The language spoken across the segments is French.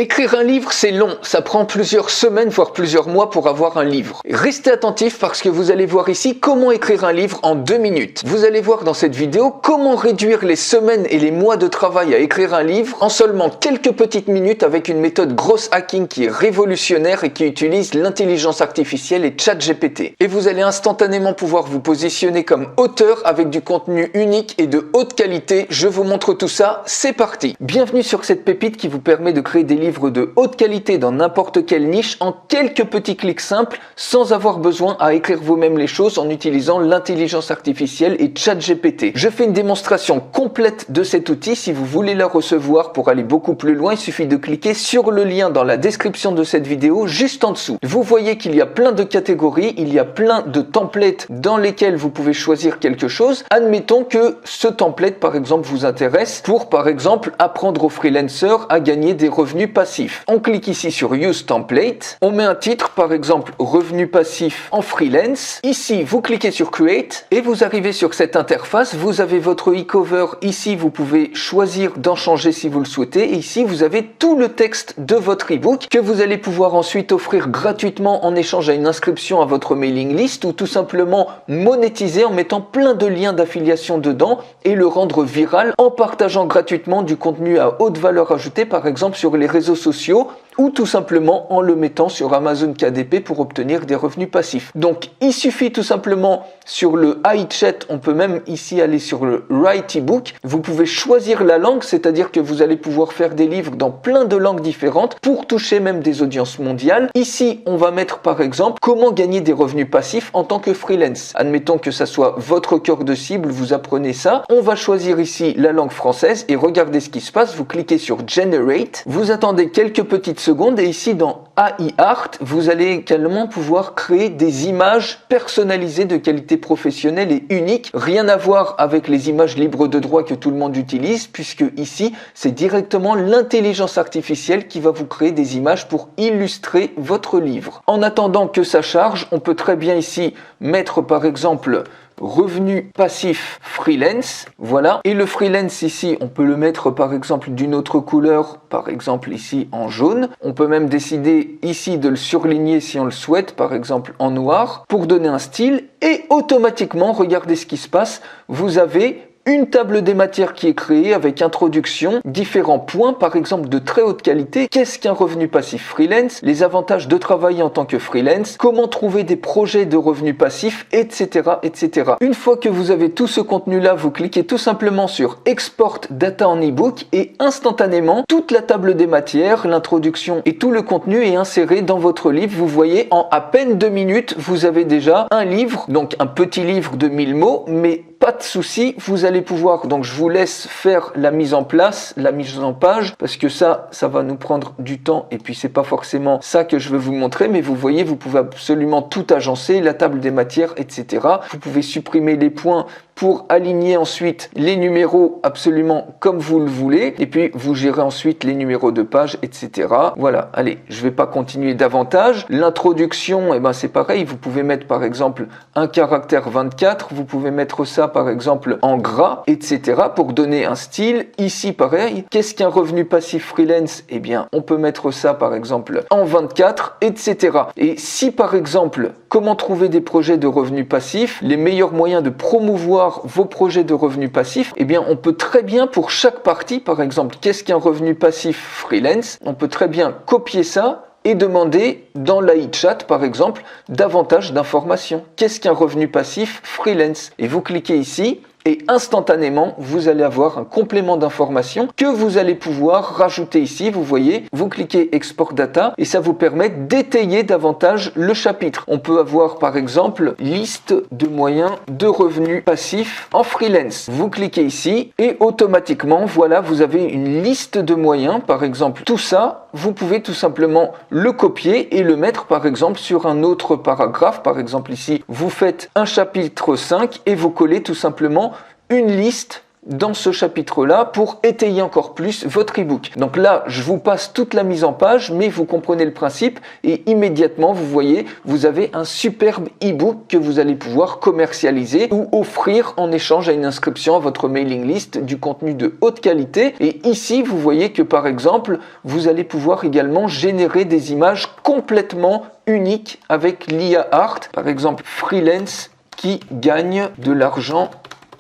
Écrire un livre, c'est long, ça prend plusieurs semaines, voire plusieurs mois pour avoir un livre. Restez attentifs parce que vous allez voir ici comment écrire un livre en 2 minutes. Vous allez voir dans cette vidéo comment réduire les semaines et les mois de travail à écrire un livre en seulement quelques petites minutes avec une méthode gross hacking qui est révolutionnaire et qui utilise l'intelligence artificielle et ChatGPT. Et vous allez instantanément pouvoir vous positionner comme auteur avec du contenu unique et de haute qualité. Je vous montre tout ça, c'est parti. Bienvenue sur cette pépite qui vous permet de créer des livres de haute qualité dans n'importe quelle niche en quelques petits clics simples sans avoir besoin à écrire vous-même les choses en utilisant l'intelligence artificielle et ChatGPT. Je fais une démonstration complète de cet outil. Si vous voulez la recevoir pour aller beaucoup plus loin, il suffit de cliquer sur le lien dans la description de cette vidéo juste en dessous. Vous voyez qu'il y a plein de catégories, il y a plein de templates dans lesquels vous pouvez choisir quelque chose. Admettons que ce template par exemple vous intéresse pour par exemple apprendre aux freelancers à gagner des revenus passifs. On clique ici sur Use Template, on met un titre par exemple revenus passifs en freelance. Ici vous cliquez sur Create et vous arrivez sur cette interface. Vous avez votre e-cover ici, vous pouvez choisir d'en changer si vous le souhaitez et ici vous avez tout le texte de votre e-book que vous allez pouvoir ensuite offrir gratuitement en échange à une inscription à votre mailing list ou tout simplement monétiser en mettant plein de liens d'affiliation dedans et le rendre viral en partageant gratuitement du contenu à haute valeur ajoutée par exemple sur les réseaux sociaux ou tout simplement en le mettant sur Amazon KDP pour obtenir des revenus passifs. Donc il suffit tout simplement sur le iChat, on peut même ici aller sur le Write ebook, vous pouvez choisir la langue, c'est-à-dire que vous allez pouvoir faire des livres dans plein de langues différentes pour toucher même des audiences mondiales. Ici on va mettre par exemple comment gagner des revenus passifs en tant que freelance. Admettons que ça soit votre cœur de cible, vous apprenez ça. On va choisir ici la langue française et regardez ce qui se passe, vous cliquez sur Generate, vous attendez quelques petites secondes et ici dans AI Art, vous allez également pouvoir créer des images personnalisées de qualité professionnelle et unique. Rien à voir avec les images libres de droit que tout le monde utilise puisque ici, c'est directement l'intelligence artificielle qui va vous créer des images pour illustrer votre livre. En attendant que ça charge, on peut très bien ici mettre par exemple revenus passifs freelance, voilà. Et le freelance ici, on peut le mettre par exemple d'une autre couleur, par exemple ici en jaune. On peut même décider ici de le surligner si on le souhaite, par exemple en noir, pour donner un style. Et automatiquement, regardez ce qui se passe, vous avez une table des matières qui est créée avec introduction, différents points, par exemple de très haute qualité. Qu'est-ce qu'un revenu passif freelance? Les avantages de travailler en tant que freelance, comment trouver des projets de revenus passifs, etc., etc. Une fois que vous avez tout ce contenu-là, vous cliquez tout simplement sur Export Data en ebook et instantanément, toute la table des matières, l'introduction et tout le contenu est inséré dans votre livre. Vous voyez, en à peine 2 minutes, vous avez déjà un livre, donc un petit livre de 1000 mots, mais pas de souci, vous allez pouvoir, donc je vous laisse faire la mise en place, la mise en page, parce que ça va nous prendre du temps et puis c'est pas forcément ça que je vais vous montrer, mais vous voyez, vous pouvez absolument tout agencer, la table des matières, etc. Vous pouvez supprimer les points pour aligner ensuite les numéros absolument comme vous le voulez et puis vous gérez ensuite les numéros de page, etc. Voilà, allez, je vais pas continuer davantage. L'introduction, eh ben c'est pareil, vous pouvez mettre par exemple un caractère 24, vous pouvez mettre ça par exemple en gras, etc. pour donner un style. Ici pareil, qu'est-ce qu'un revenu passif freelance? Eh bien, on peut mettre ça par exemple en 24, etc. Et si par exemple, comment trouver des projets de revenus passifs, les meilleurs moyens de promouvoir vos projets de revenus passifs, eh bien on peut très bien pour chaque partie, par exemple, qu'est-ce qu'un revenu passif freelance? On peut très bien copier ça et demander dans l'iChat par exemple davantage d'informations. Qu'est-ce qu'un revenu passif freelance? Et vous cliquez ici et instantanément vous allez avoir un complément d'information que vous allez pouvoir rajouter ici. Vous voyez, vous cliquez Export Data et ça vous permet d'étayer davantage le chapitre. On peut avoir par exemple liste de moyens de revenus passifs en freelance. Vous cliquez ici et automatiquement voilà, vous avez une liste de moyens. Par exemple tout ça, vous pouvez tout simplement le copier et le mettre par exemple sur un autre paragraphe. Par exemple ici, vous faites un chapitre 5 et vous collez tout simplement une liste dans ce chapitre-là pour étayer encore plus votre e-book. Donc là, je vous passe toute la mise en page, mais vous comprenez le principe et immédiatement, vous voyez, vous avez un superbe e-book que vous allez pouvoir commercialiser ou offrir en échange à une inscription à votre mailing list du contenu de haute qualité. Et ici, vous voyez que par exemple, vous allez pouvoir également générer des images complètement uniques avec l'IA Art. Par exemple, freelance qui gagne de l'argent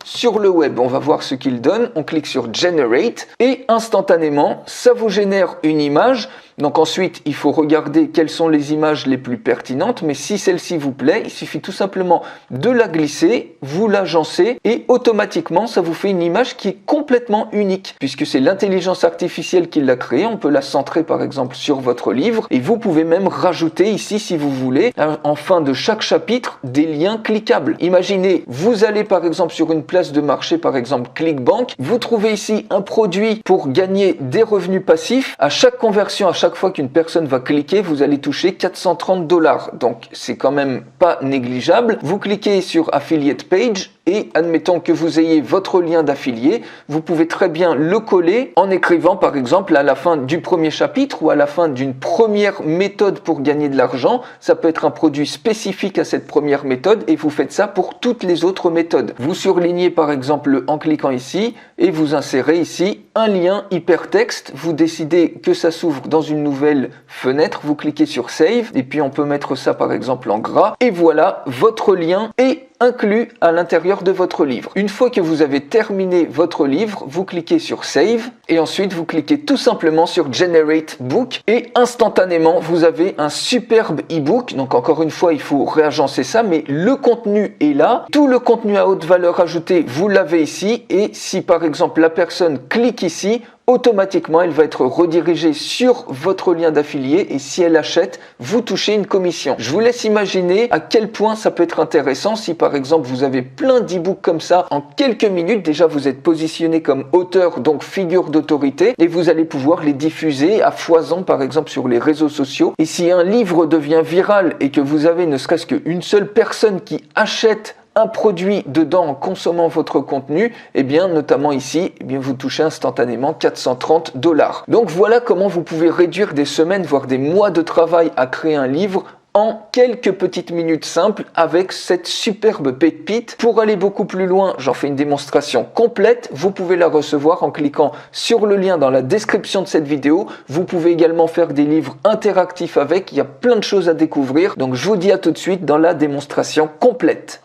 sur le web. On va voir ce qu'il donne. On clique sur Generate et instantanément, ça vous génère une image. Donc ensuite, il faut regarder quelles sont les images les plus pertinentes. Mais si celle-ci vous plaît, il suffit tout simplement de la glisser, vous l'agencez et automatiquement, ça vous fait une image qui est complètement unique. Puisque c'est l'intelligence artificielle qui l'a créée. On peut la centrer par exemple sur votre livre. Et vous pouvez même rajouter ici, si vous voulez, en fin de chaque chapitre, des liens cliquables. Imaginez, vous allez par exemple sur une place de marché, par exemple ClickBank. Vous trouvez ici un produit pour gagner des revenus passifs. À chaque conversion, à chaque fois qu'une personne va cliquer, vous allez toucher 430 $. Donc, c'est quand même pas négligeable. Vous cliquez sur Affiliate Page et admettons que vous ayez votre lien d'affilié, vous pouvez très bien le coller en écrivant par exemple à la fin du premier chapitre ou à la fin d'une première méthode pour gagner de l'argent. Ça peut être un produit spécifique à cette première méthode et vous faites ça pour toutes les autres méthodes. Vous surlignez par exemple en cliquant ici et vous insérez ici un lien hypertexte. Vous décidez que ça s'ouvre dans une nouvelle fenêtre, vous cliquez sur Save et puis on peut mettre ça par exemple en gras et voilà, votre lien est inclus à l'intérieur de votre livre. Une fois que vous avez terminé votre livre, vous cliquez sur Save et ensuite vous cliquez tout simplement sur Generate Book et instantanément vous avez un superbe e-book. Donc encore une fois, il faut réagencer ça, mais le contenu est là. Tout le contenu à haute valeur ajoutée, vous l'avez ici et si par exemple la personne clique ici, automatiquement, elle va être redirigée sur votre lien d'affilié et si elle achète, vous touchez une commission. Je vous laisse imaginer à quel point ça peut être intéressant si par exemple vous avez plein d'e-books comme ça en quelques minutes. Déjà, vous êtes positionné comme auteur, donc figure d'autorité et vous allez pouvoir les diffuser à foison par exemple sur les réseaux sociaux. Et si un livre devient viral et que vous avez ne serait-ce qu'une seule personne qui achète un produit dedans en consommant votre contenu, et bien notamment ici, vous touchez instantanément 430 $. Donc voilà comment vous pouvez réduire des semaines, voire des mois de travail à créer un livre en quelques petites minutes simples avec cette superbe pépite. Pour aller beaucoup plus loin, j'en fais une démonstration complète. Vous pouvez la recevoir en cliquant sur le lien dans la description de cette vidéo. Vous pouvez également faire des livres interactifs avec. Il y a plein de choses à découvrir. Donc je vous dis à tout de suite dans la démonstration complète.